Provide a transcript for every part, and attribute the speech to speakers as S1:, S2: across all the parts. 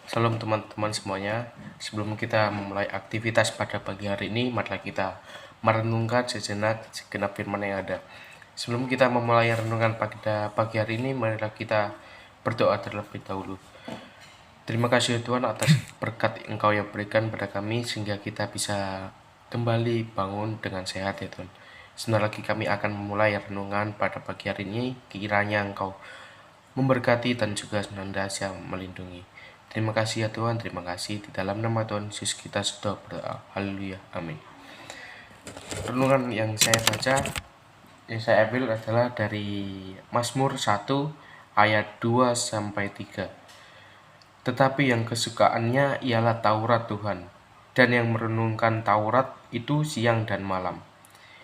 S1: Salam teman-teman semuanya. Sebelum kita memulai aktivitas pada pagi hari ini, marilah kita merenungkan segenap firman yang ada. Sebelum kita memulai renungan pada pagi hari ini, marilah kita berdoa terlebih dahulu. Terima kasih ya Tuhan atas berkat Engkau yang berikan pada kami sehingga kita bisa kembali bangun dengan sehat ya Tuhan. Sebentar lagi kami akan memulai renungan pada pagi hari ini. Kiranya Engkau memberkati dan juga senantiasa melindungi. Terima kasih ya Tuhan, terima kasih. Di dalam nama Tuhan Yesus kita sudah berdoa. Haleluya, amin. Renungan yang saya baca, yang saya ambil adalah dari Mazmur 1 ayat 2-3. Tetapi yang kesukaannya ialah Taurat Tuhan, dan yang merenungkan Taurat itu siang dan malam.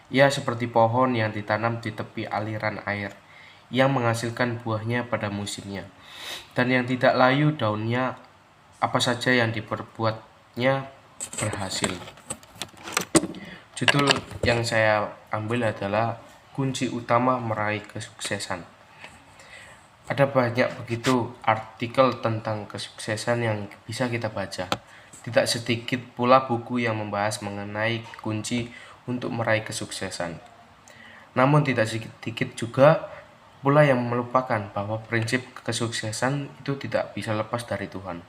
S1: Ia seperti pohon yang ditanam di tepi aliran air, yang menghasilkan buahnya pada musimnya, dan yang tidak layu daunnya, apa saja yang diperbuatnya berhasil. Judul yang saya ambil adalah kunci utama meraih kesuksesan. Ada banyak begitu artikel tentang kesuksesan yang bisa kita baca. Tidak sedikit pula buku yang membahas mengenai kunci untuk meraih kesuksesan. Namun tidak sedikit juga pula yang melupakan bahwa prinsip kesuksesan itu tidak bisa lepas dari Tuhan.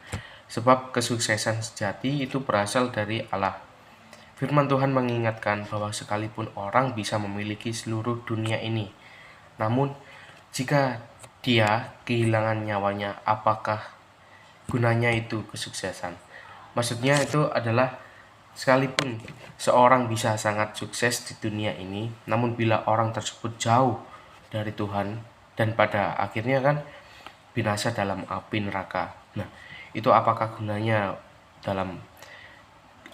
S1: Sebab kesuksesan sejati itu berasal dari Allah. Firman Tuhan mengingatkan bahwa sekalipun orang bisa memiliki seluruh dunia ini, namun jika dia kehilangan nyawanya, apakah gunanya itu kesuksesan? Maksudnya itu adalah sekalipun seorang bisa sangat sukses di dunia ini, namun bila orang tersebut jauh dari Tuhan dan pada akhirnya kan binasa dalam api neraka. Nah, itu apakah gunanya dalam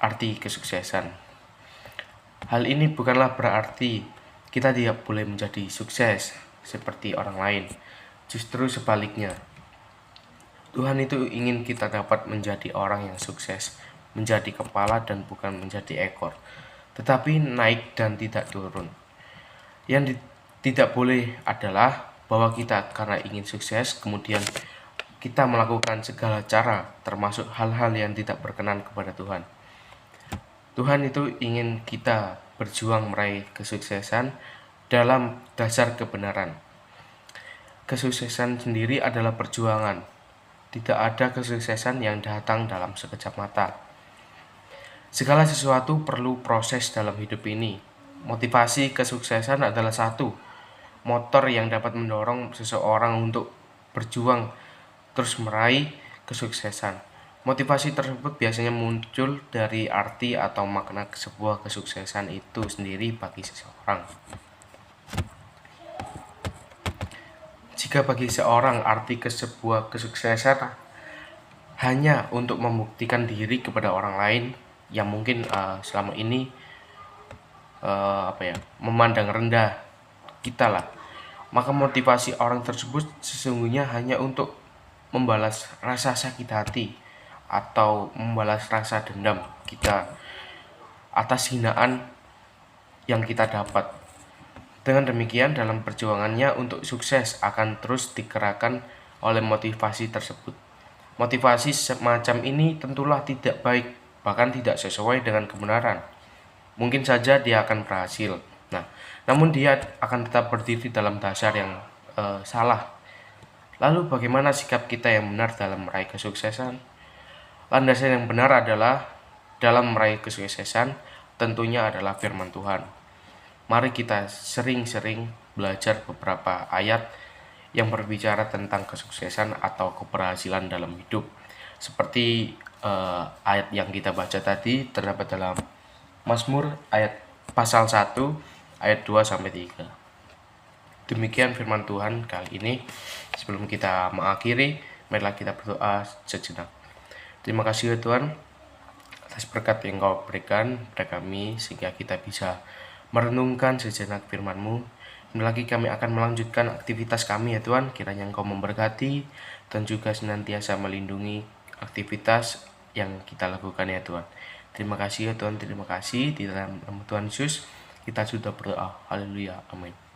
S1: arti kesuksesan? Hal ini bukanlah berarti kita tidak boleh menjadi sukses seperti orang lain. Justru sebaliknya, Tuhan itu ingin kita dapat menjadi orang yang sukses, menjadi kepala dan bukan menjadi ekor, tetapi naik dan tidak turun. Yang tidak boleh adalah bahwa kita karena ingin sukses, kemudian kita melakukan segala cara, termasuk hal-hal yang tidak berkenan kepada Tuhan. Tuhan itu ingin kita berjuang meraih kesuksesan dalam dasar kebenaran. Kesuksesan sendiri adalah perjuangan. Tidak ada kesuksesan yang datang dalam sekejap mata. Segala sesuatu perlu proses dalam hidup ini. Motivasi kesuksesan adalah satu motor yang dapat mendorong seseorang untuk berjuang terus meraih kesuksesan. Motivasi tersebut biasanya muncul dari arti atau makna sebuah kesuksesan itu sendiri bagi seseorang. Jika bagi seorang arti sebuah kesuksesan hanya untuk membuktikan diri kepada orang lain yang mungkin selama ini memandang rendah kita lah, maka motivasi orang tersebut sesungguhnya hanya untuk membalas rasa sakit hati atau membalas rasa dendam kita atas hinaan yang kita dapat. Dengan demikian, dalam perjuangannya untuk sukses akan terus digerakkan oleh motivasi tersebut. Motivasi semacam ini tentulah tidak baik, bahkan tidak sesuai dengan kebenaran. Mungkin saja dia akan berhasil. Namun dia akan tetap berdiri dalam dasar yang salah. Lalu bagaimana sikap kita yang benar dalam meraih kesuksesan? Landasan yang benar adalah dalam meraih kesuksesan tentunya adalah firman Tuhan. Mari kita sering-sering belajar beberapa ayat yang berbicara tentang kesuksesan atau keberhasilan dalam hidup. Seperti ayat yang kita baca tadi terdapat dalam Mazmur ayat pasal 1 ayat 2-3. Demikian firman Tuhan kali ini. Sebelum kita mengakhiri, marilah kita berdoa sejenak. Terima kasih ya Tuhan atas berkat yang Kau berikan pada kami sehingga kita bisa merenungkan sejenak firman-Mu. Dan lagi kami akan melanjutkan aktivitas kami ya Tuhan. Kiranya Engkau memberkati dan juga senantiasa melindungi aktivitas yang kita lakukan ya Tuhan. Terima kasih ya Tuhan, terima kasih. Di dalam nama Tuhan Yesus kita sudah berdoa. Haleluya, amin.